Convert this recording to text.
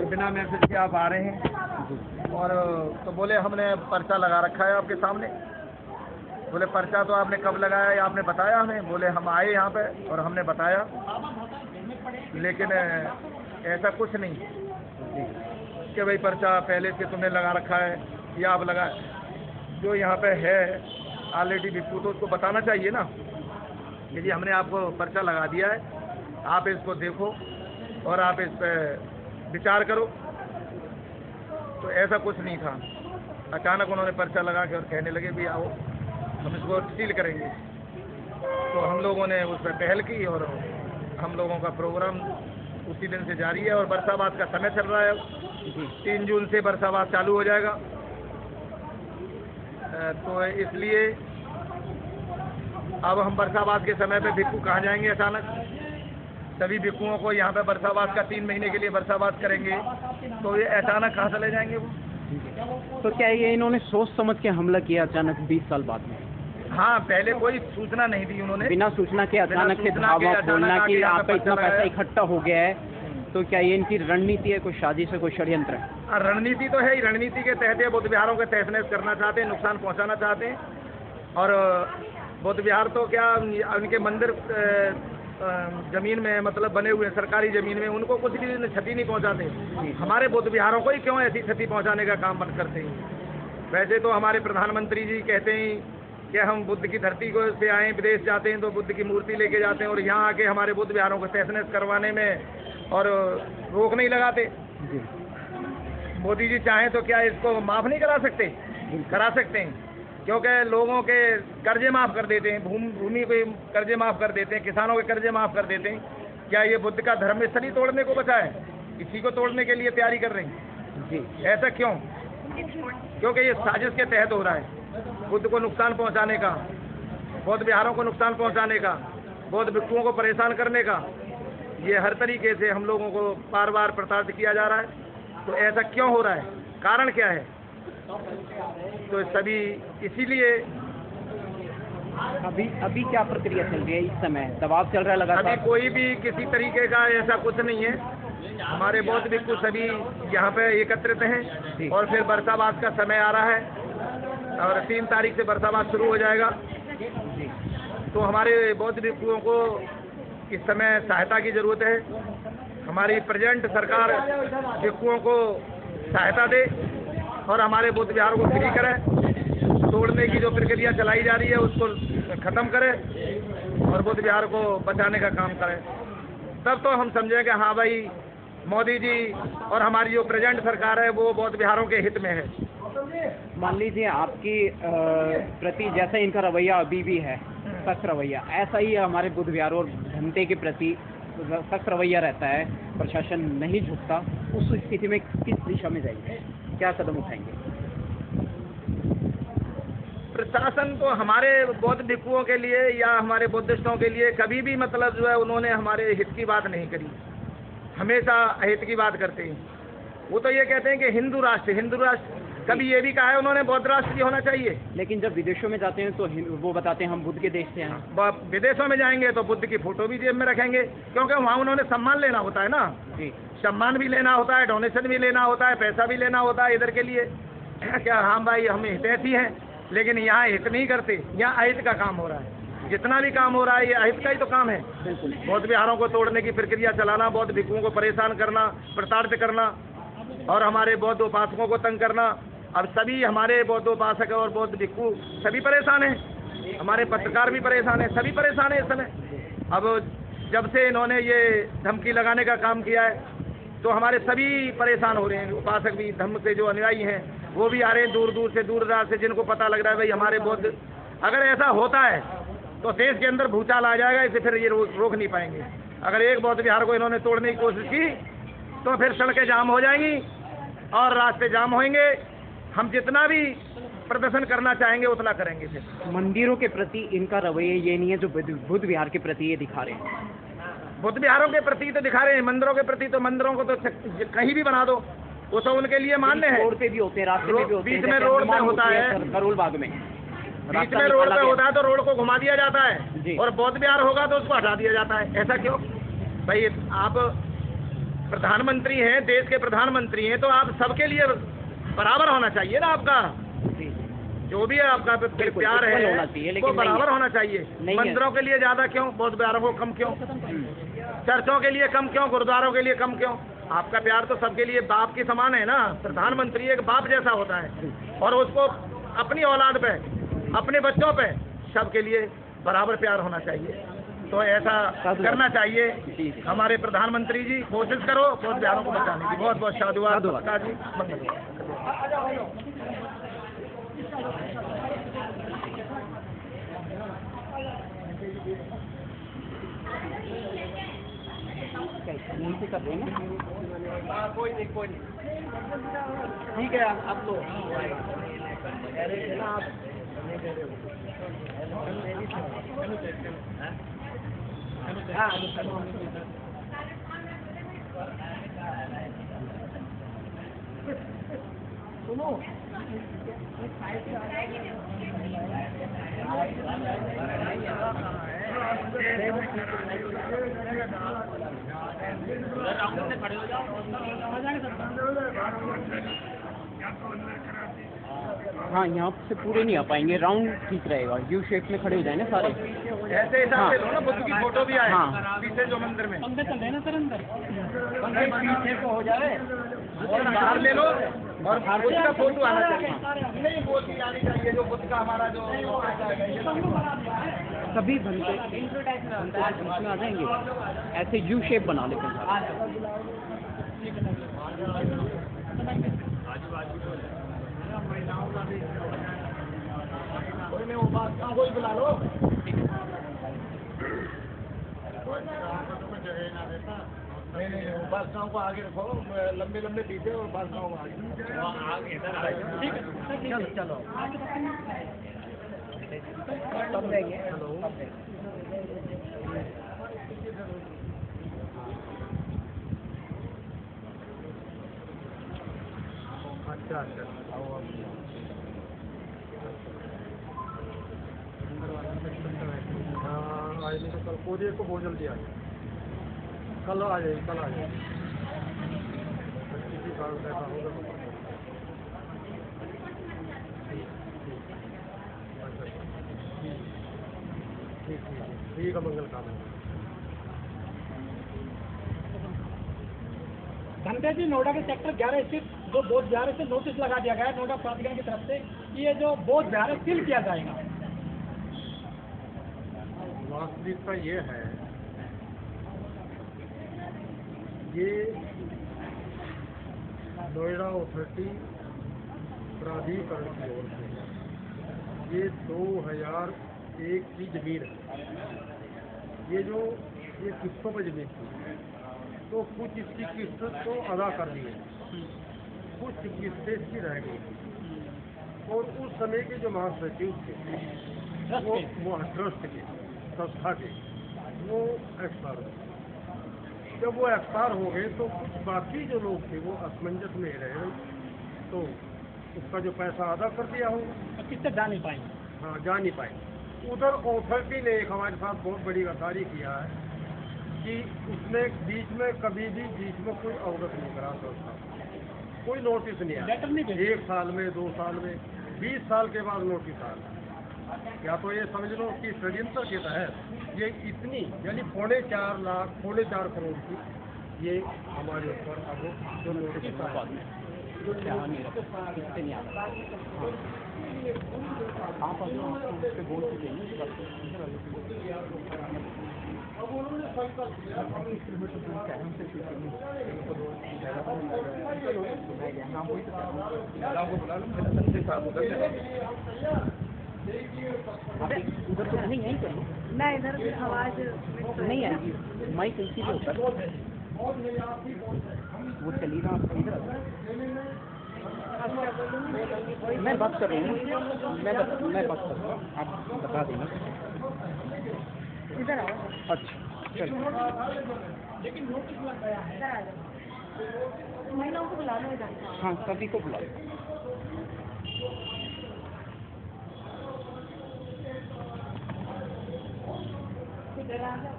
बिना मैसेज के आप आ रहे हैं। और तो बोले हमने पर्चा लगा रखा है आपके सामने। बोले पर्चा तो आपने कब लगाया या आपने बताया हमें? बोले हम आए यहाँ पे और हमने बताया, लेकिन ऐसा कुछ नहीं कि भाई पर्चा पहले से तुमने लगा रखा है या आप लगा। जो यहाँ पे है ऑलरेडी बिक्कू, तो उसको बताना चाहिए ना कि जी हमने आपको पर्चा लगा दिया है, आप इसको देखो और आप इस पर विचार करो। तो ऐसा कुछ नहीं था। अचानक उन्होंने पर्चा लगा के और कहने लगे भी आओ हम इसको सील करेंगे। तो हम लोगों ने उस पर पहल की और हम लोगों का प्रोग्राम उसी दिन से जारी है। और बरसाबाद का समय चल रहा है, 3 जून से बरसाबाद चालू हो जाएगा। तो इसलिए अब हम बरसाबाद के समय पे भिक्खू कहाँ जाएंगे? अचानक सभी भिक्खुओं को यहाँ पे बरसाबाद का 3 महीने के लिए बरसाबाद करेंगे, तो ये अचानक कहाँ चले जाएंगे वो? तो क्या ये इन्होंने सोच समझ के हमला किया अचानक 20 साल बाद में? हाँ, पहले कोई सूचना नहीं दी उन्होंने। बिना सूचना के अचानक से धावा खोलना कि आप पे इतना पैसा इकट्ठा हो गया है, तो क्या ये इनकी रणनीति है? कोई साजिश है, कोई षड्यंत्र है? रणनीति तो है ही। रणनीति के तहत ये बुद्ध विहारों के तहस नहस करना चाहते हैं, नुकसान पहुंचाना चाहते हैं। और बुद्ध विहार तो क्या उनके मंदिर जमीन में मतलब बने हुए सरकारी जमीन में, उनको कुछ भी क्षति नहीं पहुंचाते। हमारे बुद्ध विहारों को ही क्यों ऐसी क्षति पहुंचाने का काम बंद करते हैं? वैसे तो हमारे प्रधानमंत्री जी कहते हैं कि हम बुद्ध की धरती को से आए, विदेश जाते हैं तो बुद्ध की मूर्ति लेके जाते हैं और यहाँ आके हमारे बुद्ध विहारों को तहस नहस करवाने में और रोक नहीं लगाते। मोदी जी चाहें तो क्या इसको माफ़ नहीं करा सकते? करा सकते हैं, क्योंकि लोगों के कर्जे माफ़ कर देते हैं, भूमि के कर्जे माफ़ कर देते हैं, किसानों के कर्जे माफ़ कर देते हैं। क्या ये बुद्ध का धर्म स्थली तोड़ने को बचा है? इसी को तोड़ने के लिए तैयारी कर रहे हैं जी। ऐसा क्यों? क्योंकि ये साजिश के तहत हो रहा है, बुद्ध को नुकसान पहुंचाने का, बौद्ध विहारों को नुकसान पहुंचाने का, बौद्ध भिक्षुओं को परेशान करने का। ये हर तरीके से हम लोगों को बार बार प्रताड़ित किया जा रहा है। तो ऐसा क्यों हो रहा है? कारण क्या है? तो सभी इसीलिए अभी क्या प्रक्रिया चल रही है? इस समय दबाव चल रहा है लगातार? अभी कोई भी किसी तरीके का ऐसा कुछ नहीं है। हमारे बौद्ध भिक्षु सभी यहाँ पे एकत्रित हैं और फिर बरसाबाद का समय आ रहा है और 3 तारीख से बरसाबाद शुरू हो जाएगा। तो हमारे बौद्ध भिक्षुओं को इस समय सहायता की ज़रूरत है। हमारी प्रेजेंट सरकार भिक्षुओं को सहायता दे और हमारे बुद्ध विहारों को फ्री करे, तोड़ने की जो प्रक्रिया चलाई जा रही है उसको ख़त्म करे और बुद्ध विहार को बचाने का काम करे। तब तो हम समझेंगे हाँ भाई मोदी जी और हमारी जो प्रेजेंट सरकार है वो बौद्ध विहारों के हित में है। मान लीजिए आपकी प्रति जैसा इनका रवैया अभी भी है, सख्त रवैया, ऐसा ही हमारे बुद्ध विहारों और जनता के प्रति सख्त रवैया रहता है, प्रशासन नहीं झुकता, उस स्थिति में किस दिशा में जाएंगे, क्या कदम उठाएंगे? प्रशासन तो हमारे बौद्ध भिक्षुओं के लिए या हमारे बुद्धिस्टों के लिए कभी भी मतलब जो है उन्होंने हमारे हित की बात नहीं करी, हमेशा अहित की बात करते हैं। वो तो ये कहते हैं कि हिंदू राष्ट्र, कभी ये भी कहा है उन्होंने बौद्ध राष्ट्र की होना चाहिए। लेकिन जब विदेशों में जाते हैं तो वो बताते हैं हम बुद्ध के देश से हैं। विदेशों में जाएंगे तो बुद्ध की फोटो भी जेब में रखेंगे, क्योंकि वहाँ उन्होंने सम्मान लेना होता है ना जी, सम्मान भी लेना होता है, डोनेशन भी लेना होता है, पैसा भी लेना होता है इधर के लिए। क्या हाँ भाई हम हितैषी हैं, लेकिन यहाँ हित नहीं करते, यहाँ अहित का काम हो रहा है। जितना भी काम हो रहा है ये अहित का ही तो काम है। बौद्ध विहारों को तोड़ने की प्रक्रिया चलाना, बौद्ध भिक्षुओं को परेशान करना, प्रताड़ित करना और हमारे बौद्ध उपासकों को तंग करना। अब सभी हमारे बौद्ध उपासक और बौद्ध भिक्षु सभी परेशान हैं, हमारे पत्रकार भी परेशान हैं, सभी परेशान हैं इस समय। अब जब से इन्होंने ये धमकी लगाने का काम किया है तो हमारे सभी परेशान हो रहे हैं। उपासक भी, धर्म से जो अनुयायी हैं वो भी आ रहे हैं दूर दूर से, दूर दराज से, जिनको पता लग रहा है भाई हमारे बौद्ध, अगर ऐसा होता है तो देश के अंदर भूचाल आ जाएगा, इसे फिर ये रोक नहीं पाएंगे। अगर एक बौद्ध विहार को इन्होंने तोड़ने की कोशिश की तो फिर सड़कें जाम हो जाएंगी और रास्ते जाम होंगे। हम जितना भी प्रदर्शन करना चाहेंगे उतना करेंगे। फिर मंदिरों के प्रति इनका रवैया ये नहीं है जो बुद्ध विहार के प्रति ये दिखा रहे हैं। बुद्ध विहारों के प्रति तो दिखा रहे हैं, मंदिरों के प्रति तो मंदिरों को तो कहीं भी बना दो, वो तो उनके लिए मान्य है। रोड पे भी होते हैं, रास्ते में भी होते हैं, बीच में रोड पे होता है, करोल बाग में बीच में रोड पे होता है तो रोड को घुमा दिया जाता है, और बौद्ध विहार होगा तो उसको हटा दिया जाता है। ऐसा क्यों भाई? आप प्रधानमंत्री हैं, देश के प्रधानमंत्री हैं, तो आप सबके लिए बराबर होना चाहिए ना आपका, जो भी है आपका प्यार है वो बराबर होना चाहिए। मंदिरों के लिए ज़्यादा क्यों, बौद्ध विहारों को कम क्यों, चर्चों के लिए कम क्यों, गुरुद्वारों के लिए कम क्यों? आपका प्यार तो सबके लिए बाप की समान है ना। प्रधानमंत्री एक बाप जैसा होता है और उसको अपनी औलाद पे, अपने बच्चों पे, सबके लिए बराबर प्यार होना चाहिए। तो ऐसा करना चाहिए। हमारे प्रधानमंत्री जी, कोशिश करो बौद्ध विहारों को बचाने की। बहुत बहुत साधुवाद जी। कर देंगे, कोई नहीं, ठीक है। आप तो सुनो, हाँ, यहाँ से पूरे नहीं आ पाएंगे, राउंड ठीक रहेगा, यू शेप में खड़े हो जाए ना सारे। ऐसे हिसाब से लो ना, बुद्ध की फोटो भी आए पीछे जो मंदिर में, अंदर चल रहे ना सर, अंदर पीछे को हो जाए और बाहर ले लो और बुद्ध का फोटो आना चाहिए। नहीं, वो चीज आनी चाहिए जो बुद्ध का हमारा जो सभी बनते इसमें आ जाएंगे। ऐसे यू शेप बना लेते हैं। कोई बुला लो, नहीं, बादशाहों को आगे रखो, लंबे लंबे पीछे और बादशाहों को आगे ठीक है। चलो सब देंगे। अच्छा, हाँ, आज नहीं तो कल कोरियर को बहुत जल्दी आ जाए, कल आ जाएगी, कल आ जाएगी। किसी कारण ऐसा होगा तो ठीक है, मंगल काम है। धनतेज जी, नोएडा के सेक्टर 11 स्थित जो बौद्ध विहार से नोटिस लगा दिया गया है नोएडा प्राधिकरण की तरफ से कि ये जो बौद्ध विहार सील किया जाएगा। वास्तविकता ये है, ये नोएडा अथॉरिटी प्राधिकरण की ओर से ये 2001 की जमीन है। ये किस्तों पर जमीन थी, तो कुछ इसकी किस्त तो अदा कर दी है, कुछ किस्तें इसकी रह गई। और उस समय के जो महासचिव थे वो ट्रस्ट के, संस्था के, वो एक्सपायर हो गए। जब वो एक्सपायर हो गए तो कुछ बाकी जो लोग थे वो असमंजस में रह गए, तो उसका जो पैसा अदा कर दिया हो, किससे जा नहीं पाएंगे। हाँ, जा नहीं पाए। उधर अथॉरिटी ने एक हमारे साथ बहुत बड़ी गद्दारी किया है कि उसने कभी भी बीच में कोई अवगत नहीं करा सकता, कोई नोटिस नहीं आया। 1 साल में, 2 साल में, 20 साल के बाद नोटिस आया। या तो ये समझ लो कि षड्यंत्र के तहत ये इतनी, यानी 4.5 करोड़ की ये हमारे ऊपर अब जो नोटिस आप उससे बोल चुके अब उन्होंने संकल्प किया, किलोमीटर दूर का हमसे उधर तो नहीं, यहीं कर लो ना, इधर आवाज नहीं आएगी, माइक इसी पे होता है, वो चली रहा इधर। मैं बात कर रही हूँ, मैं बात कर रहा हूँ, आप बता देना। इधर आओ। अच्छा, चलो। लेकिन नोटिस लग गया है। इधर आ जाओ, महिलाओं को बुला लो इधर। हाँ, सभी को बुला लो। इधर आ जाओ।